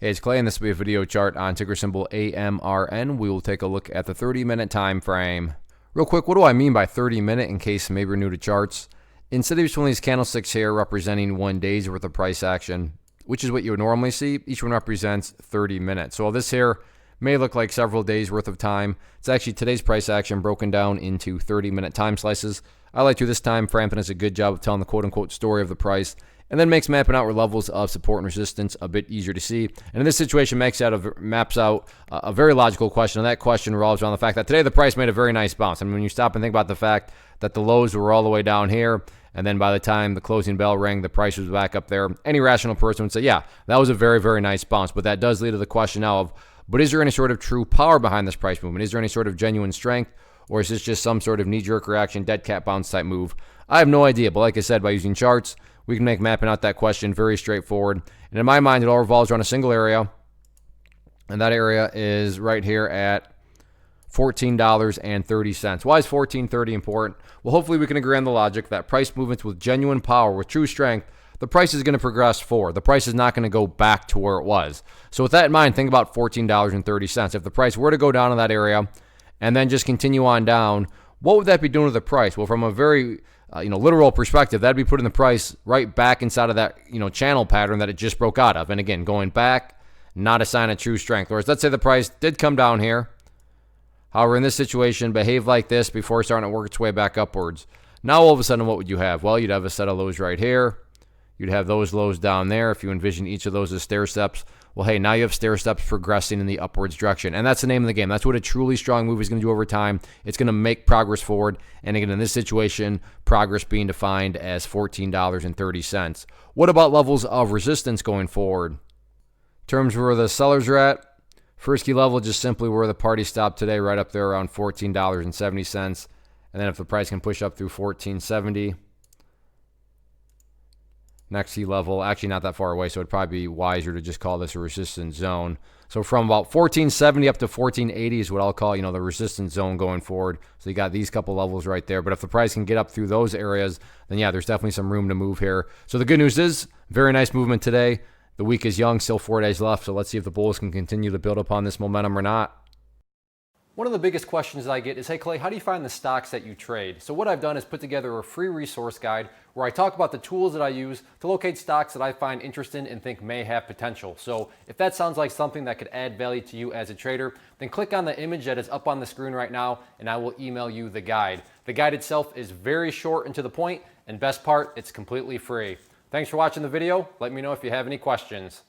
Hey, it's Clay, and this will be a video chart on ticker symbol AMRN. We will take a look at the 30-minute time frame. Real quick, what do I mean by 30-minute in case maybe you're new to charts? Instead of each one of these candlesticks here representing 1 day's worth of price action, which is what you would normally see, each one represents 30 minutes. So this here may look like several days worth of time. It's actually today's price action broken down into 30-minute time slices. I like to this time frame, and does a good job of telling the quote-unquote story of the price, and then makes mapping out levels of support and resistance a bit easier to see. And in this situation, maps out a very logical question, and that question revolves around the fact that today the price made a very nice bounce. And when you stop and think about the fact that the lows were all the way down here, and then by the time the closing bell rang, the price was back up there, any rational person would say, yeah, that was a very, very nice bounce. But that does lead to the question now of, but is there any sort of true power behind this price movement? Is there any sort of genuine strength? Or is this just some sort of knee-jerk reaction, dead cat bounce type move? I have no idea, but like I said, by using charts, we can make mapping out that question very straightforward. And in my mind, it all revolves around a single area, and that area is right here at $14.30. Why is $14.30 important? Well, hopefully we can agree on the logic that price movements with genuine power, with true strength, the price is going to progress forward. The price is not going to go back to where it was. So with that in mind, think about $14.30. If the price were to go down in that area and then just continue on down, what would that be doing to the price? Well, from a very literal perspective, that'd be putting the price right back inside of that channel pattern that it just broke out of. And again, going back, not a sign of true strength. Whereas let's say the price did come down here. However, in this situation, behave like this before starting to work its way back upwards. Now, all of a sudden, what would you have? Well, you'd have a set of lows right here. You'd have those lows down there. If you envision each of those as stair steps, well, hey, now you have stair steps progressing in the upwards direction. And that's the name of the game. That's what a truly strong move is going to do over time. It's going to make progress forward. And again, in this situation, progress being defined as $14.30. What about levels of resistance going forward? In terms of where the sellers are at, first key level, just simply where the party stopped today, right up there around $14.70. And then if the price can push up through $14.70, next key level, actually not that far away, so it'd probably be wiser to just call this a resistance zone. So from about 1470 up to 1480 is what I'll call, the resistance zone going forward. So you got these couple levels right there. But if the price can get up through those areas, then yeah, there's definitely some room to move here. So the good news is, very nice movement today. The week is young, still 4 days left. So let's see if the bulls can continue to build upon this momentum or not. One of the biggest questions that I get is, hey Clay, how do you find the stocks that you trade? So what I've done is put together a free resource guide where I talk about the tools that I use to locate stocks that I find interesting and think may have potential. So if that sounds like something that could add value to you as a trader, then click on the image that is up on the screen right now and I will email you the guide. The guide itself is very short and to the point, and best part, it's completely free. Thanks for watching the video. Let me know if you have any questions.